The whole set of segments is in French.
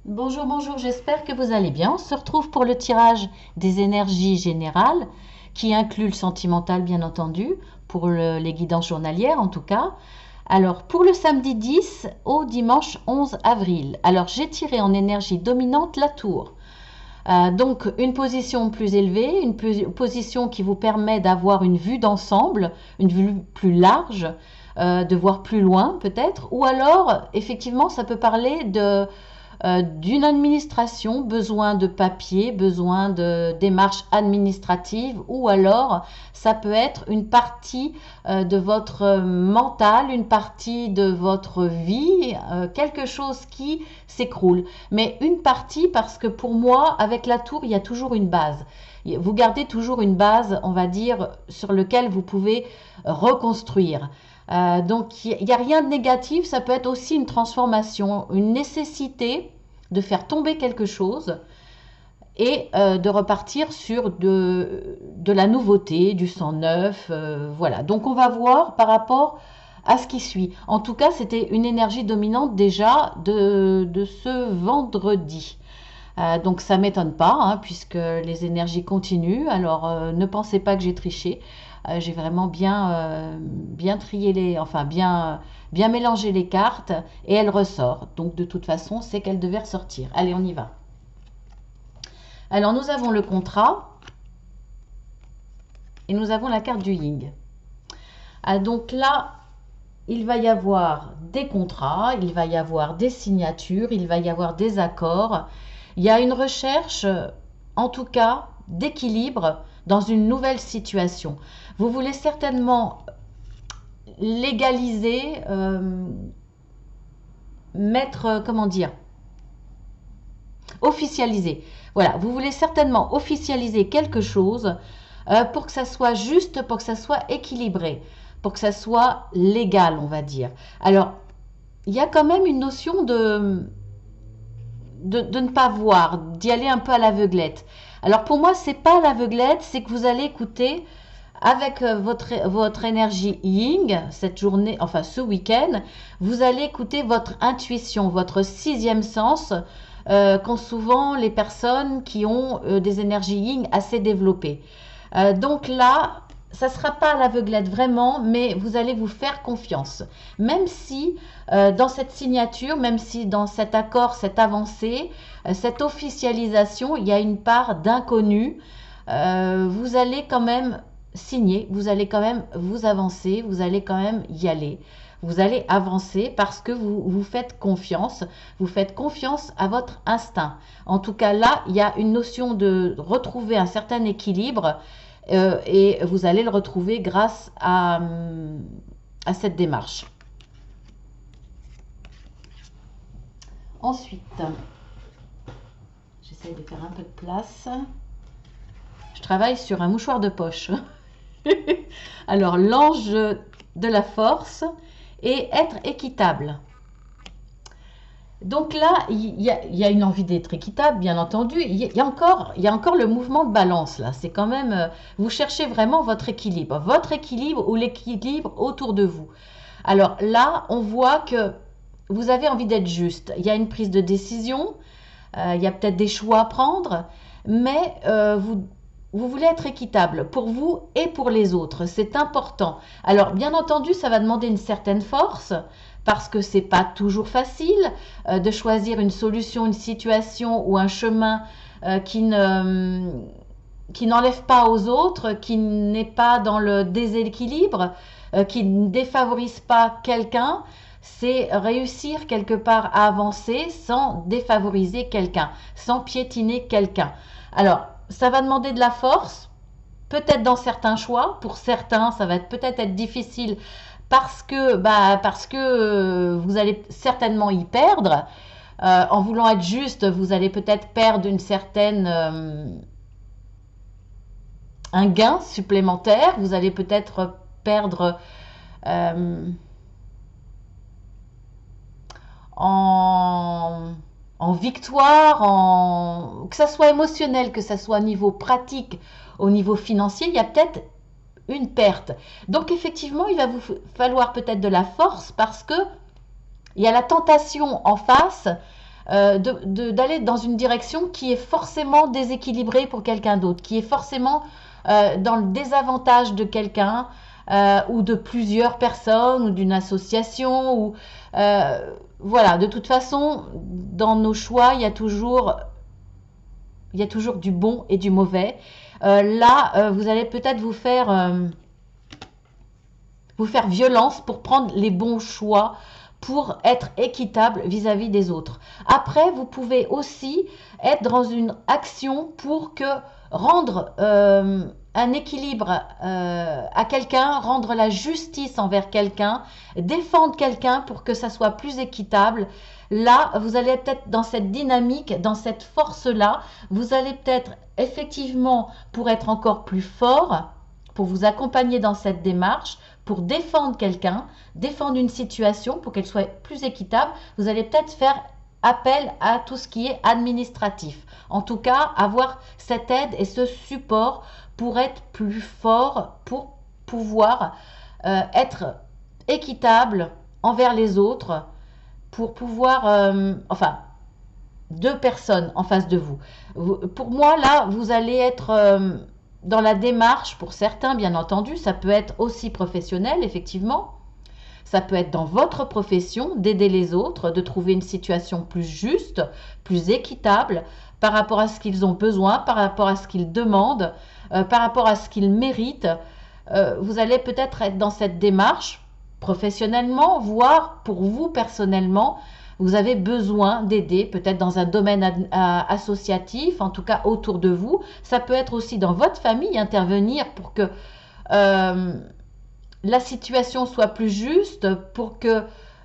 Bonjour, bonjour, j'espère que vous allez bien. On se retrouve pour le tirage des énergies générales, qui inclut le sentimental, bien entendu, pour les guidances journalières en tout cas. Alors, pour le samedi 10 au dimanche 11 avril. Alors, j'ai tiré en énergie dominante la tour. Donc, une position plus élevée, une position qui vous permet d'avoir une vue d'ensemble, une vue plus large, de voir plus loin peut-être. Ou alors, effectivement, ça peut parler d'une administration, besoin de papier, besoin de démarches administratives, ou alors ça peut être une partie de votre mental, une partie de votre vie, quelque chose qui s'écroule. Mais une partie parce que pour moi, avec la tour, il y a toujours une base. Vous gardez toujours une base, on va dire, sur laquelle vous pouvez reconstruire. Donc il n'y a rien de négatif, ça peut être aussi une transformation, une nécessité de faire tomber quelque chose et de repartir sur de la nouveauté, du sang neuf. Voilà, donc on va voir par rapport à ce qui suit. En tout cas, c'était une énergie dominante déjà de ce vendredi. Donc ça ne m'étonne pas, hein, puisque les énergies continuent. Alors ne pensez pas que j'ai triché. J'ai vraiment bien trié enfin bien mélangé les cartes et elle ressort. Donc de toute façon, c'est qu'elle devait ressortir. Allez, on y va. Alors nous avons le contrat et nous avons la carte du yin. Donc là, il va y avoir des contrats, il va y avoir des signatures, il va y avoir des accords. Il y a une recherche, en tout cas, d'équilibre dans une nouvelle situation. Vous voulez certainement légaliser, mettre, comment dire, officialiser. Voilà, vous voulez certainement officialiser quelque chose pour que ça soit juste, pour que ça soit équilibré, pour que ça soit légal, on va dire. Alors, il y a quand même une notion de ne pas voir, d'y aller un peu à l'aveuglette. Alors pour moi, c'est pas l'aveuglette, c'est que vous allez écouter avec votre énergie Ying, cette journée, enfin ce week-end, vous allez écouter votre intuition, votre sixième sens, qu'ont souvent les personnes qui ont des énergies Ying assez développées. Donc là, ça ne sera pas à l'aveuglette vraiment, mais vous allez vous faire confiance. Même si dans cette signature, même si dans cet accord, cette avancée, cette officialisation, il y a une part d'inconnu, vous allez quand même signer, vous allez quand même vous avancer, vous allez quand même y aller. Vous allez avancer parce que vous faites confiance à votre instinct. En tout cas, là, il y a une notion de retrouver un certain équilibre et vous allez le retrouver grâce à cette démarche. Ensuite, j'essaie de faire un peu de place. Je travaille sur un mouchoir de poche. Alors, l'ange de la force et être équitable. Donc là, il y a une envie d'être équitable, bien entendu. Il y a encore le mouvement de balance là. C'est quand même, vous cherchez vraiment votre équilibre ou l'équilibre autour de vous. Alors là, on voit que vous avez envie d'être juste. Il y a une prise de décision, il y a peut-être des choix à prendre, mais vous voulez être équitable pour vous et pour les autres. C'est important. Alors, bien entendu, ça va demander une certaine force parce que c'est pas toujours facile de choisir une solution, une situation ou un chemin qui n'enlève pas aux autres, qui n'est pas dans le déséquilibre, qui ne défavorise pas quelqu'un. C'est réussir quelque part à avancer sans défavoriser quelqu'un, sans piétiner quelqu'un. Alors, ça va demander de la force, peut-être dans certains choix. Pour certains, ça va peut-être être difficile parce que vous allez certainement y perdre. En voulant être juste, vous allez peut-être perdre un gain supplémentaire. Vous allez peut-être perdre euh, en, en victoire, que ça soit émotionnel, que ça soit au niveau pratique, au niveau financier, il y a peut-être une perte. Donc effectivement, il va vous falloir peut-être de la force parce que il y a la tentation en face d'aller dans une direction qui est forcément déséquilibrée pour quelqu'un d'autre, qui est forcément dans le désavantage de quelqu'un ou de plusieurs personnes ou d'une association. Ou, voilà, de toute façon, dans nos choix, il y a toujours du bon et du mauvais. Là, vous allez peut-être vous faire violence pour prendre les bons choix, pour être équitable vis-à-vis des autres. Après, vous pouvez aussi être dans une action pour que rendre un équilibre à quelqu'un, rendre la justice envers quelqu'un, défendre quelqu'un pour que ça soit plus équitable. Là, vous allez peut-être dans cette dynamique, dans cette force-là, vous allez peut-être effectivement, pour être encore plus fort, pour vous accompagner dans cette démarche, pour défendre quelqu'un, défendre une situation pour qu'elle soit plus équitable, vous allez peut-être faire appel à tout ce qui est administratif. En tout cas, avoir cette aide et ce support pour être plus fort, pour pouvoir être équitable envers les autres, pour pouvoir, enfin, deux personnes en face de vous. Pour moi, là, vous allez être dans la démarche, pour certains, bien entendu, ça peut être aussi professionnel, effectivement. Ça peut être dans votre profession, d'aider les autres, de trouver une situation plus juste, plus équitable, par rapport à ce qu'ils ont besoin, par rapport à ce qu'ils demandent, par rapport à ce qu'ils méritent. Vous allez peut-être être dans cette démarche professionnellement, voire pour vous personnellement, vous avez besoin d'aider, peut-être dans un domaine associatif, en tout cas autour de vous. Ça peut être aussi dans votre famille, intervenir pour que la situation soit plus juste, pour que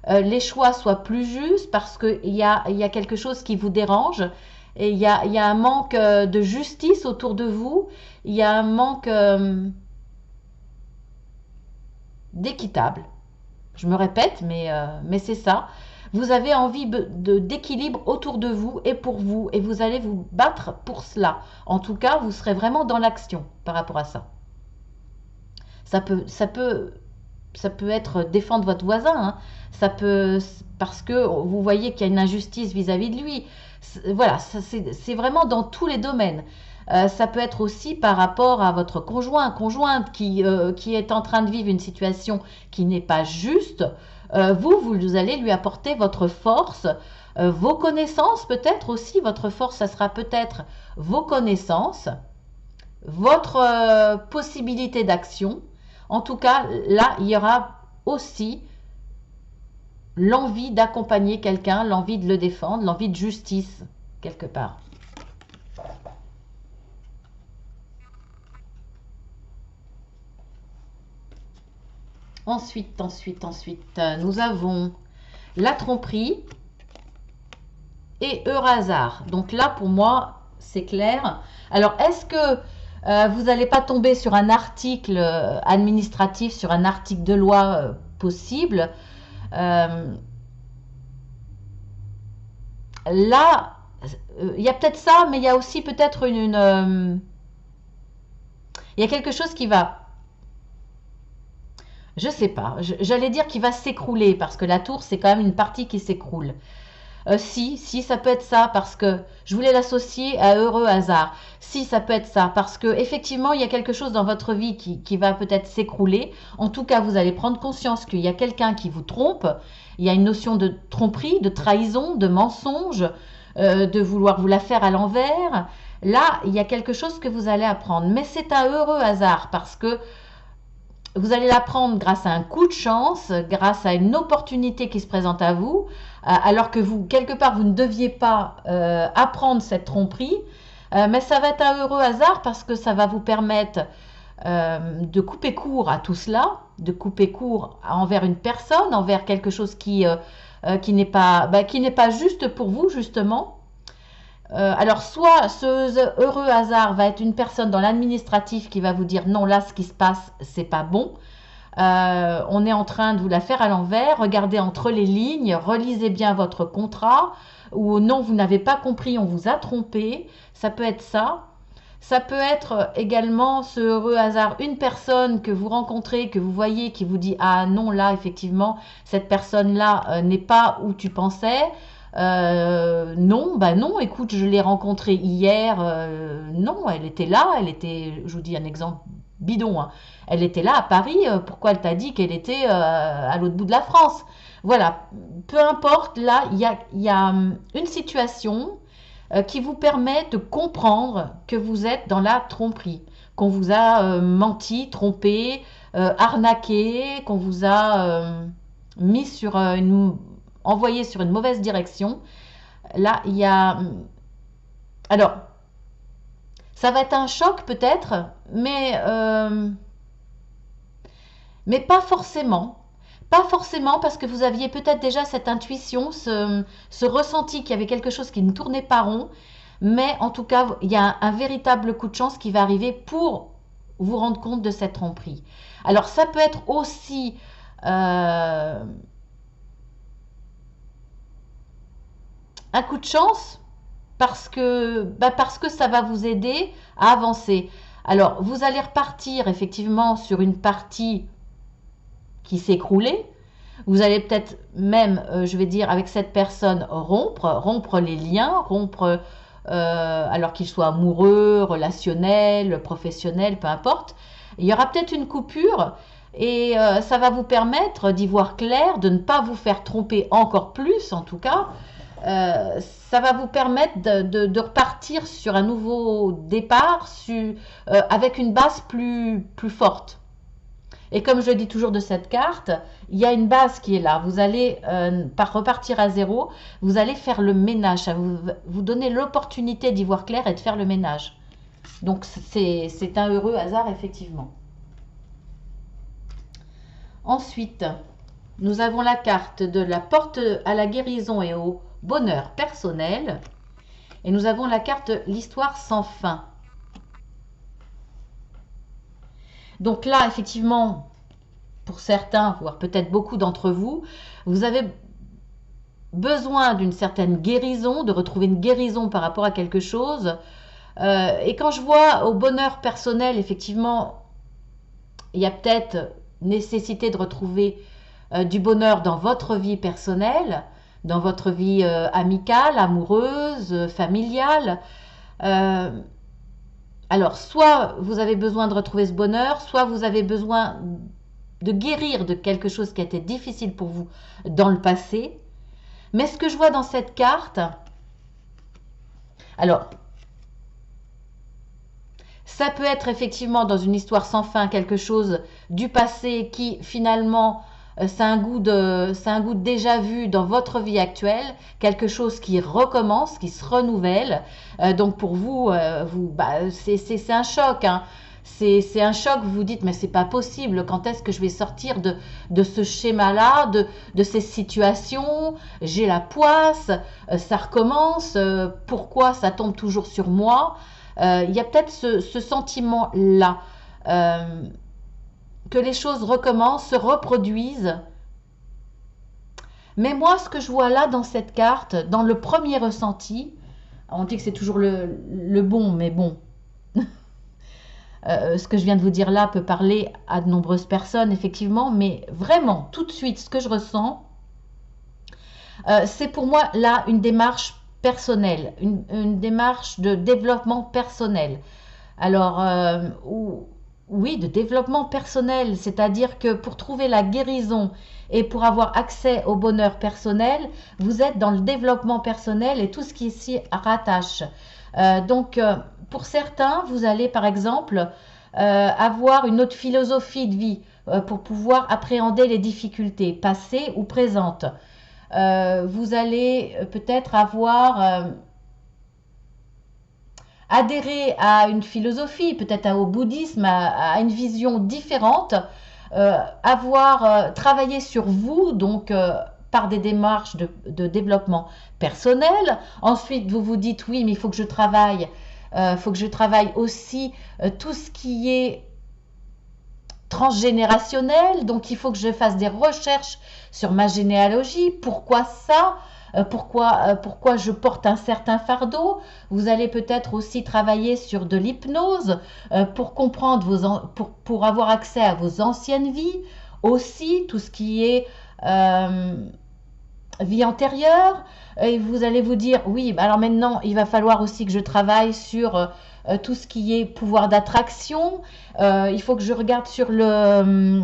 les choix soient plus justes, parce qu'il y a quelque chose qui vous dérange, et il y a un manque de justice autour de vous, il y a un manque d'équitable. Je me répète, mais c'est ça. Vous avez envie d'équilibre autour de vous et pour vous, et vous allez vous battre pour cela. En tout cas, vous serez vraiment dans l'action par rapport à ça. Ça peut être défendre votre voisin, hein. Ça peut, parce que vous voyez qu'il y a une injustice vis-à-vis de lui. Voilà, c'est vraiment dans tous les domaines. Ça peut être aussi par rapport à votre conjointe qui est en train de vivre une situation qui n'est pas juste. Vous allez lui apporter votre force, vos connaissances peut-être aussi. Votre force, ça sera peut-être vos connaissances, votre possibilité d'action. En tout cas, là, il y aura aussi l'envie d'accompagner quelqu'un, l'envie de le défendre, l'envie de justice, quelque part. Ensuite, nous avons la tromperie et hasard. Donc là, pour moi, c'est clair. Alors, est-ce que vous n'allez pas tomber sur un article administratif, sur un article de loi possible? Là, il y a peut-être ça, mais il y a aussi peut-être il y a quelque chose qui va, je sais pas, j'allais dire qu'il va s'écrouler, parce que la tour, c'est quand même une partie qui s'écroule. Si, ça peut être ça, parce que je voulais l'associer à heureux hasard. Si, ça peut être ça, parce que effectivement, il y a quelque chose dans votre vie qui va peut-être s'écrouler. En tout cas, vous allez prendre conscience qu'il y a quelqu'un qui vous trompe. Il y a une notion de tromperie, de trahison, de mensonge, de vouloir vous la faire à l'envers. Là, il y a quelque chose que vous allez apprendre. Mais c'est un heureux hasard, parce que vous allez l'apprendre grâce à un coup de chance, grâce à une opportunité qui se présente à vous, alors que vous, quelque part, vous ne deviez pas apprendre cette tromperie. Mais ça va être un heureux hasard, parce que ça va vous permettre de couper court à tout cela, de couper court envers une personne, envers quelque chose qui n'est pas juste pour vous, justement. Alors, soit ce heureux hasard va être une personne dans l'administratif qui va vous dire non, là, ce qui se passe, c'est pas bon. On est en train de vous la faire à l'envers. Regardez entre les lignes, relisez bien votre contrat. Ou non, vous n'avez pas compris, on vous a trompé. Ça peut être ça. Ça peut être également ce heureux hasard, une personne que vous rencontrez, que vous voyez, qui vous dit ah non, là, effectivement, cette personne-là n'est pas où tu pensais. Non, bah non, écoute, je l'ai rencontrée hier. Non, elle était là, elle était, je vous dis un exemple bidon, hein. Elle était là à Paris. Pourquoi elle t'a dit qu'elle était à l'autre bout de la France? Voilà, peu importe, là, il y a une situation qui vous permet de comprendre que vous êtes dans la tromperie, qu'on vous a menti, trompé, arnaqué, qu'on vous a mis sur envoyé sur une mauvaise direction. Là, il y a... Alors, ça va être un choc peut-être, mais pas forcément. Pas forcément parce que vous aviez peut-être déjà cette intuition, ce ressenti qu'il y avait quelque chose qui ne tournait pas rond, mais en tout cas, il y a un véritable coup de chance qui va arriver pour vous rendre compte de cette tromperie. Alors, ça peut être aussi un coup de chance parce que ça va vous aider à avancer. Alors, vous allez repartir effectivement sur une partie qui s'écroulait. Vous allez peut-être même, je vais dire, avec cette personne rompre les liens, alors qu'ils soient amoureux, relationnels, professionnels, peu importe. Il y aura peut-être une coupure et ça va vous permettre d'y voir clair, de ne pas vous faire tromper encore plus en tout cas. Ça va vous permettre de repartir sur un nouveau départ avec une base plus forte. Et comme je dis toujours de cette carte, il y a une base qui est là. Vous allez repartir à zéro. Vous allez faire le ménage. Ça vous donner l'opportunité d'y voir clair et de faire le ménage. Donc c'est un heureux hasard, effectivement. Ensuite, nous avons la carte de la porte à la guérison et au bonheur personnel. Et nous avons la carte l'histoire sans fin. Donc là, effectivement, pour certains, voire peut-être beaucoup d'entre vous, vous avez besoin d'une certaine guérison, de retrouver une guérison par rapport à quelque chose. Et quand je vois au bonheur personnel, effectivement, il y a peut-être nécessité de retrouver du bonheur dans votre vie personnelle, dans votre vie amicale, amoureuse, familiale. Alors, soit vous avez besoin de retrouver ce bonheur, soit vous avez besoin de guérir de quelque chose qui a été difficile pour vous dans le passé. Mais ce que je vois dans cette carte, alors, ça peut être effectivement dans une histoire sans fin quelque chose du passé qui finalement c'est un goût de déjà vu dans votre vie actuelle, quelque chose qui recommence, qui se renouvelle. Donc pour vous, c'est un choc, hein. C'est un choc, vous vous dites, mais c'est pas possible, quand est-ce que je vais sortir de ce schéma-là, de ces situations, j'ai la poisse, ça recommence, pourquoi ça tombe toujours sur moi? Il y a peut-être ce sentiment-là. Que les choses recommencent, se reproduisent. Mais moi, ce que je vois là dans cette carte, dans le premier ressenti, on dit que c'est toujours le bon, mais bon, ce que je viens de vous dire là peut parler à de nombreuses personnes, effectivement, mais vraiment, tout de suite, ce que je ressens, c'est pour moi là une démarche personnelle, une démarche de développement personnel. Alors, oui, de développement personnel, c'est-à-dire que pour trouver la guérison et pour avoir accès au bonheur personnel, vous êtes dans le développement personnel et tout ce qui s'y rattache. Donc, pour certains, vous allez par exemple avoir une autre philosophie de vie pour pouvoir appréhender les difficultés passées ou présentes. Vous allez peut-être avoir adhérer à une philosophie, peut-être au bouddhisme, à une vision différente, avoir travaillé sur vous, donc par des démarches de développement personnel. Ensuite, vous vous dites, oui, mais il faut que je travaille aussi tout ce qui est transgénérationnel, donc il faut que je fasse des recherches sur ma généalogie, pourquoi ça, pourquoi je porte un certain fardeau. Vous allez peut-être aussi travailler sur de l'hypnose pour comprendre pour avoir accès à vos anciennes vies, aussi tout ce qui est vie antérieure, et vous allez vous dire, oui, alors maintenant, il va falloir aussi que je travaille sur tout ce qui est pouvoir d'attraction. Il faut que je regarde sur le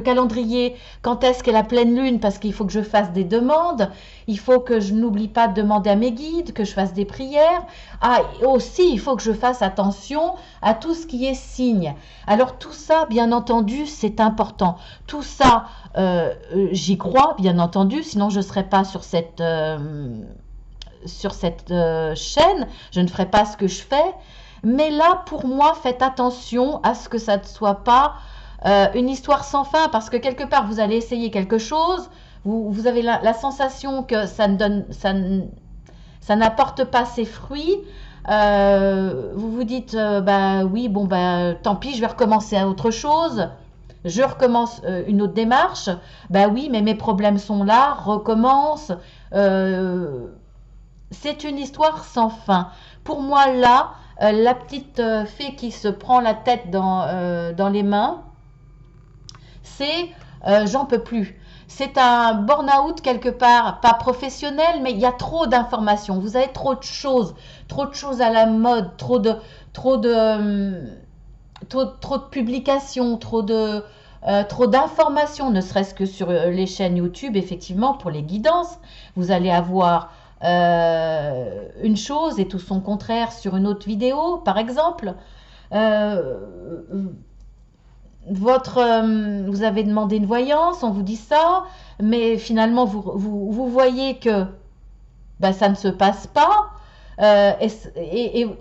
calendrier quand est-ce qu'est la pleine lune, parce qu'il faut que je fasse des demandes. Il faut que je n'oublie pas de demander à mes guides, que je fasse des prières. Ah, et aussi, il faut que je fasse attention à tout ce qui est signe. Alors tout ça, bien entendu, c'est important. Tout ça, j'y crois, bien entendu, sinon je ne serais pas sur cette chaîne, je ne ferai pas ce que je fais. Mais là, pour moi, faites attention à ce que ça ne soit pas une histoire sans fin, parce que quelque part, vous allez essayer quelque chose, vous avez la sensation que ça n'apporte pas ses fruits. Vous vous dites, bah oui, bon, bah tant pis, je vais recommencer à autre chose. Je recommence une autre démarche. Bah oui, mais mes problèmes sont là, recommence. C'est une histoire sans fin. Pour moi, là, la petite fée qui se prend la tête dans les mains, c'est j'en peux plus. C'est un burn-out quelque part, pas professionnel, mais il y a trop d'informations. Vous avez trop de choses à la mode, trop de, trop de publications, trop d'informations, ne serait-ce que sur les chaînes YouTube, effectivement, pour les guidances. Vous allez avoir une chose et tout son contraire sur une autre vidéo, par exemple. Euh, vous avez demandé une voyance, on vous dit ça, mais finalement vous voyez que ben, ça ne se passe pas. Et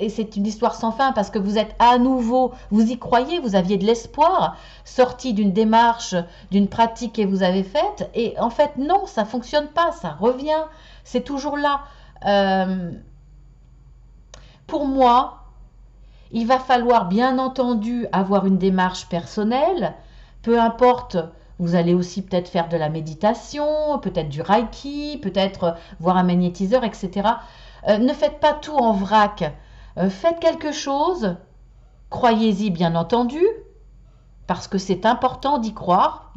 c'est une histoire sans fin parce que vous êtes à nouveau, vous y croyez, vous aviez de l'espoir, sorti d'une démarche, d'une pratique que vous avez faite, et en fait non, ça fonctionne pas, ça revient, c'est toujours là. Euh, pour moi, il va falloir bien entendu avoir une démarche personnelle, peu importe, vous allez aussi peut-être faire de la méditation, peut-être du reiki, peut-être voir un magnétiseur, etc. Ne faites pas tout en vrac. Faites quelque chose, croyez-y bien entendu, parce que c'est important d'y croire.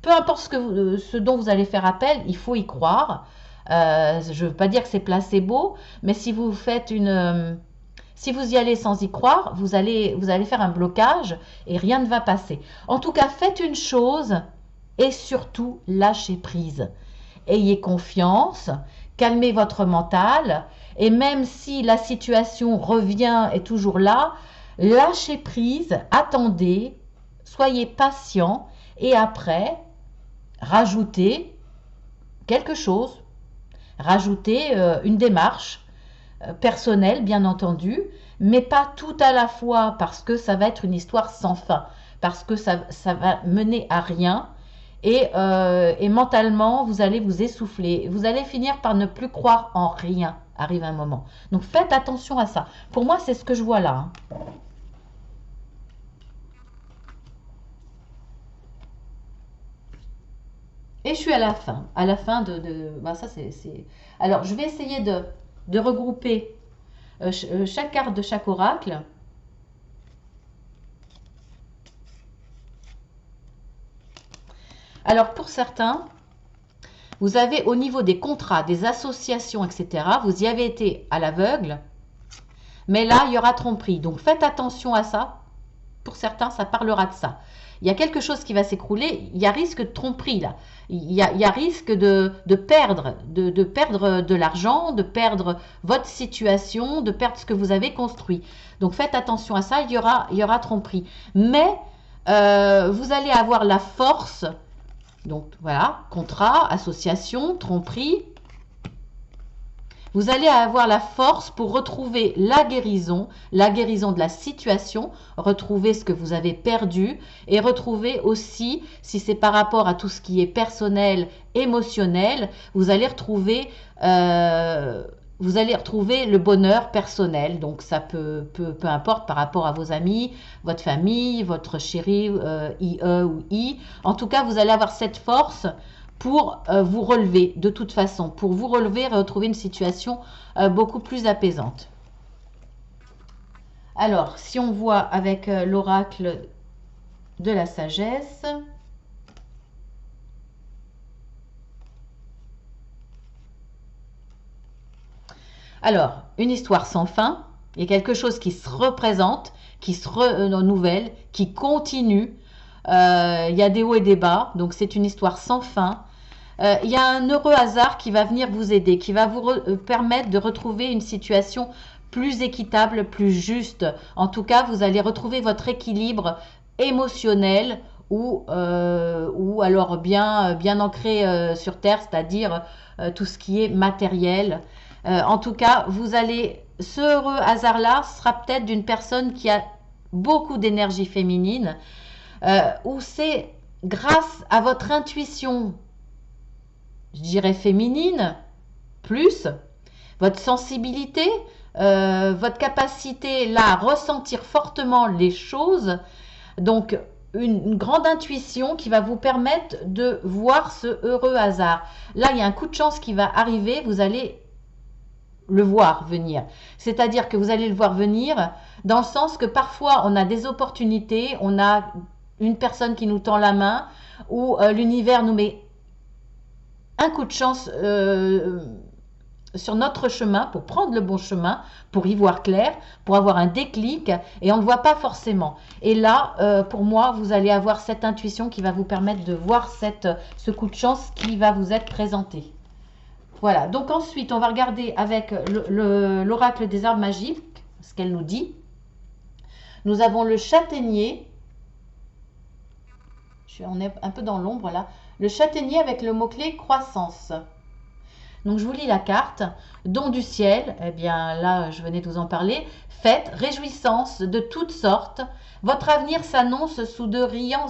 Peu importe ce dont vous allez faire appel, il faut y croire. Je ne veux pas dire que c'est placebo, mais si vous y allez sans y croire, vous allez faire un blocage et rien ne va passer. En tout cas, faites une chose et surtout lâchez prise. Ayez confiance, calmez votre mental et même si la situation revient et toujours là, lâchez prise, attendez, soyez patient et après, rajoutez quelque chose, rajoutez une démarche personnelle, bien entendu, mais pas tout à la fois parce que ça va être une histoire sans fin, parce que ça va mener à rien et mentalement, vous allez vous essouffler. Vous allez finir par ne plus croire en rien, arrive un moment. Donc faites attention à ça. Pour moi, c'est ce que je vois là. Hein. Et je suis à la fin. À la fin ben ça, Alors, je vais essayer de regrouper chaque carte de chaque oracle. Alors, pour certains, vous avez au niveau des contrats, des associations, etc., vous y avez été à l'aveugle, mais là, il y aura tromperie. Donc, faites attention à ça. Pour certains, ça parlera de ça. Il y a quelque chose qui va s'écrouler, il y a risque de tromperie là. Il y a risque de perdre de l'argent, de perdre votre situation, de perdre ce que vous avez construit. Donc faites attention à ça, il y aura tromperie. Mais vous allez avoir la force, donc voilà, contrat, association, tromperie. Vous allez avoir la force pour retrouver la guérison de la situation, retrouver ce que vous avez perdu et retrouver aussi, si c'est par rapport à tout ce qui est personnel, émotionnel, vous allez retrouver le bonheur personnel. Donc ça peu importe par rapport à vos amis, votre famille, votre chéri, IE ou I. En tout cas, vous allez avoir cette force pour vous relever de toute façon, pour vous relever et retrouver une situation beaucoup plus apaisante. Alors, si on voit avec l'oracle de la sagesse, Alors, une histoire sans fin, il y a quelque chose qui se représente, qui se renouvelle, qui continue. Il y a des hauts et des bas, donc c'est une histoire sans fin. Il y a un heureux hasard qui va venir vous aider, qui va vous permettre de retrouver une situation plus équitable, plus juste. En tout cas, vous allez retrouver votre équilibre émotionnel ou alors bien ancré sur terre, c'est-à-dire tout ce qui est matériel. En tout cas, ce heureux hasard-là sera peut-être d'une personne qui a beaucoup d'énergie féminine, ou c'est grâce à votre intuition, je dirais féminine, plus votre sensibilité, votre capacité là à ressentir fortement les choses. Donc une grande intuition qui va vous permettre de voir ce heureux hasard. Là, il y a un coup de chance qui va arriver, vous allez le voir venir. C'est-à-dire que vous allez le voir venir dans le sens que parfois on a des opportunités, on a une personne qui nous tend la main ou l'univers nous met un coup de chance sur notre chemin pour prendre le bon chemin, pour y voir clair, pour avoir un déclic et on ne le voit pas forcément. Et là, pour moi, vous allez avoir cette intuition qui va vous permettre de voir ce coup de chance qui va vous être présenté. Voilà, donc ensuite, on va regarder avec l'oracle des arbres magiques, ce qu'elle nous dit. Nous avons le châtaignier. On est un peu dans l'ombre là. Le châtaignier avec le mot-clé croissance. Donc, je vous lis la carte. Don du ciel, eh bien là, je venais de vous en parler. Fête, réjouissance de toutes sortes. Votre avenir s'annonce sous de riants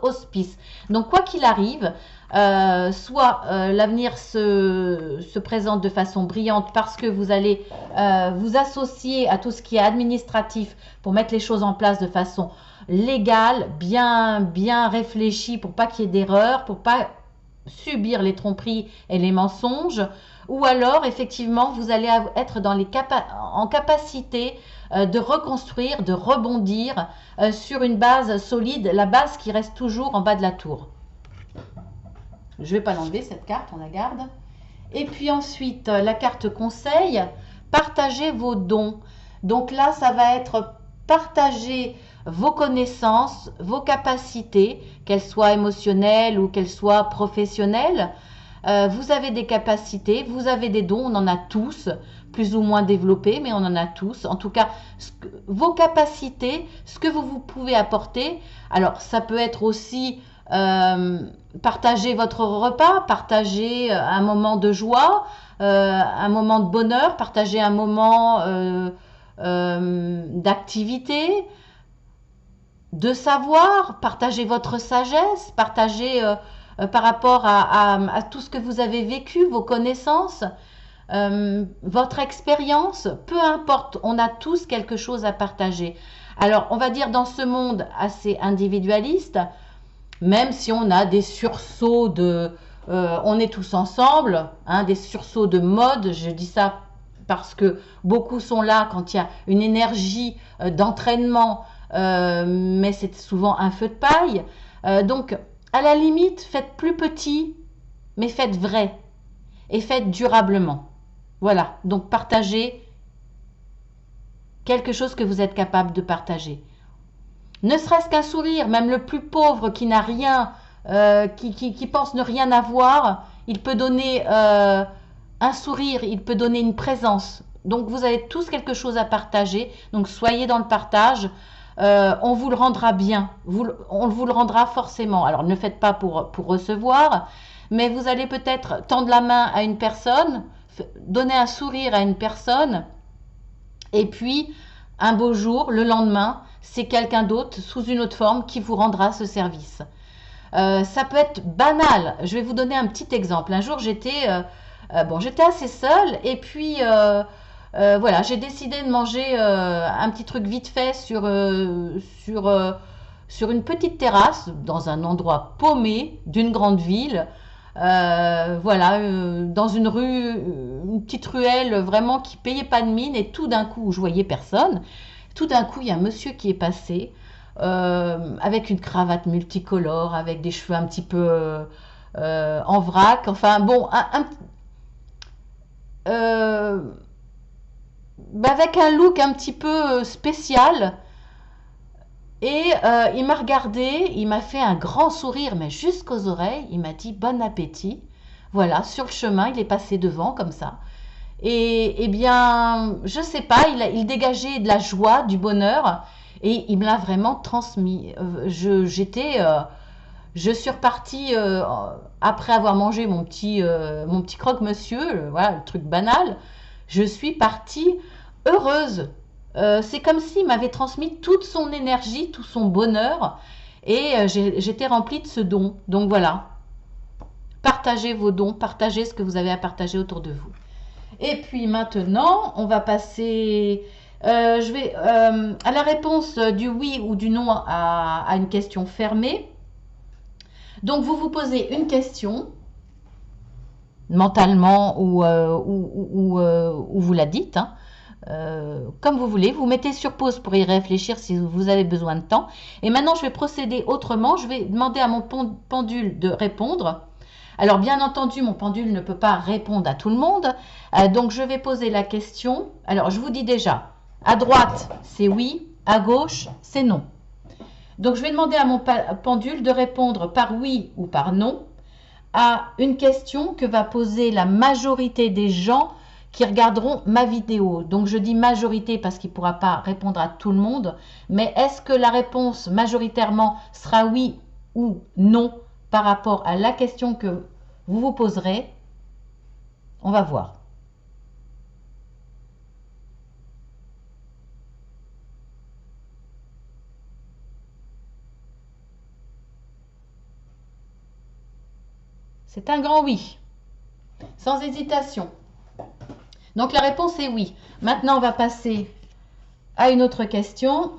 auspices. Donc, quoi qu'il arrive, soit l'avenir se présente de façon brillante parce que vous allez vous associer à tout ce qui est administratif pour mettre les choses en place de façon légale, bien réfléchie pour pas qu'il y ait d'erreur, pour pas subir les tromperies et les mensonges, ou alors effectivement vous allez être en capacité de reconstruire, de rebondir sur une base solide, la base qui reste toujours en bas de la tour. Je ne vais pas l'enlever cette carte, on la garde. Et puis ensuite la carte conseil, partagez vos dons. Donc là ça va être partager vos connaissances, vos capacités, qu'elles soient émotionnelles ou qu'elles soient professionnelles. Vous avez des capacités, vous avez des dons, on en a tous, plus ou moins développés, mais on en a tous. En tout cas, vos capacités, ce que vous pouvez apporter. Alors, ça peut être aussi partager votre repas, partager un moment de joie, un moment de bonheur, partager un moment d'activité, de savoir, partager votre sagesse, partager par rapport à tout ce que vous avez vécu, vos connaissances, votre expérience, peu importe, on a tous quelque chose à partager. Alors, on va dire dans ce monde assez individualiste, même si on a des sursauts on est tous ensemble, hein, des sursauts de mode, je dis ça parce que beaucoup sont là quand il y a une énergie d'entraînement, mais c'est souvent un feu de paille. Donc, à la limite, faites plus petit, mais faites vrai et faites durablement. Voilà, donc partagez quelque chose que vous êtes capable de partager. Ne serait-ce qu'un sourire, même le plus pauvre qui n'a rien, qui pense ne rien avoir, il peut donner un sourire, il peut donner une présence. Donc vous avez tous quelque chose à partager, donc soyez dans le partage. On vous le rendra bien, on vous le rendra forcément. Alors ne faites pas pour recevoir, mais vous allez peut-être tendre la main à une personne, donner un sourire à une personne, et puis un beau jour, le lendemain, c'est quelqu'un d'autre sous une autre forme qui vous rendra ce service. Ça peut être banal. Je vais vous donner un petit exemple. Un jour, j'étais assez seule et puis voilà, j'ai décidé de manger un petit truc vite fait sur une petite terrasse dans un endroit paumé d'une grande ville. Dans une rue, une petite ruelle vraiment qui payait pas de mine et tout d'un coup, je voyais personne. Tout d'un coup, il y a un monsieur qui est passé avec une cravate multicolore, avec des cheveux un petit peu en vrac. Enfin bon, bah, avec un look un petit peu spécial. Et il m'a regardé, il m'a fait un grand sourire, mais jusqu'aux oreilles. Il m'a dit bon appétit. Voilà, sur le chemin, il est passé devant comme ça. Et eh bien, je sais pas, il dégageait de la joie, du bonheur, et il me l'a vraiment transmis. Je suis repartie après avoir mangé mon petit croque-monsieur, voilà, le truc banal. Je suis partie heureuse. C'est comme s'il m'avait transmis toute son énergie, tout son bonheur, et j'étais remplie de ce don. Donc voilà, partagez vos dons, partagez ce que vous avez à partager autour de vous. Et puis maintenant, on va passer je vais à la réponse du oui ou du non à une question fermée. Donc vous vous posez une question mentalement ou vous la dites, hein, comme vous voulez. Vous mettez sur pause pour y réfléchir si vous avez besoin de temps. Et maintenant, je vais procéder autrement. Je vais demander à mon pendule de répondre. Alors bien entendu, mon pendule ne peut pas répondre à tout le monde. Donc je vais poser la question. Alors je vous dis déjà, à droite, c'est oui, à gauche, c'est non. Donc je vais demander à mon pendule de répondre par oui ou par non à une question que va poser la majorité des gens qui regarderont ma vidéo. Donc je dis majorité parce qu'il ne pourra pas répondre à tout le monde. Mais est-ce que la réponse majoritairement sera oui ou non par rapport à la question que vous vous poserez? On va voir. C'est un grand oui, sans hésitation. Donc la réponse est oui. Maintenant, on va passer à une autre question.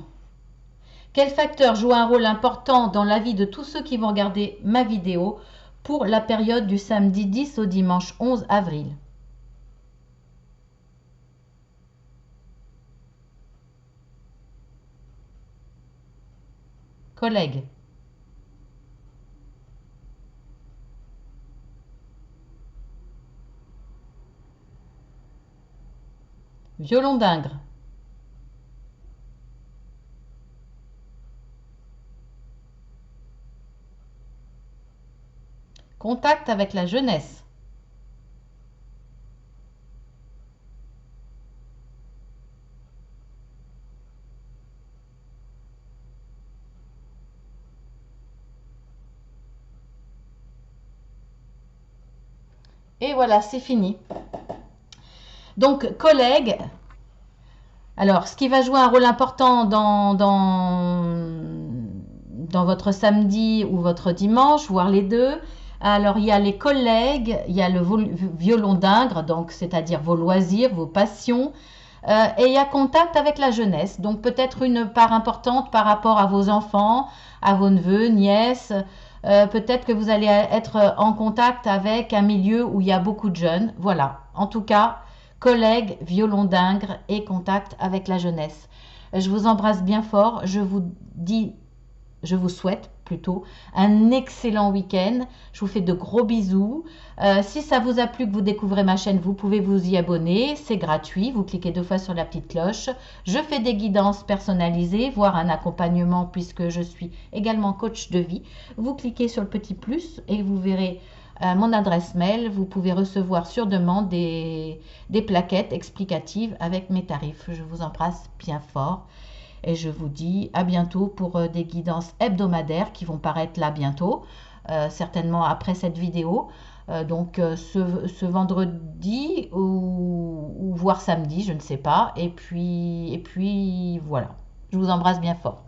Quel facteur joue un rôle important dans la vie de tous ceux qui vont regarder ma vidéo pour la période du samedi 10 au dimanche 11 avril? Collègues. Violon d'Ingres. Contact avec la jeunesse. Et voilà, c'est fini. Donc, collègues, alors, ce qui va jouer un rôle important dans votre samedi ou votre dimanche, voire les deux. Alors, il y a les collègues, il y a le violon d'Ingres, donc c'est-à-dire vos loisirs, vos passions, et il y a contact avec la jeunesse, donc peut-être une part importante par rapport à vos enfants, à vos neveux, nièces. Peut-être que vous allez être en contact avec un milieu où il y a beaucoup de jeunes. Voilà, en tout cas, collègues, violon d'Ingres et contact avec la jeunesse. Je vous embrasse bien fort. Je vous souhaite plutôt un excellent week-end. Je vous fais de gros bisous. Si ça vous a plu que vous découvrez ma chaîne, vous pouvez vous y abonner. C'est gratuit. Vous cliquez 2 fois sur la petite cloche. Je fais des guidances personnalisées, voire un accompagnement puisque je suis également coach de vie. Vous cliquez sur le petit plus et vous verrez mon adresse mail. Vous pouvez recevoir sur demande des plaquettes explicatives avec mes tarifs. Je vous embrasse bien fort. Et je vous dis à bientôt pour des guidances hebdomadaires qui vont paraître là bientôt, certainement après cette vidéo. Donc ce vendredi ou voire samedi, je ne sais pas. Et puis voilà. Je vous embrasse bien fort.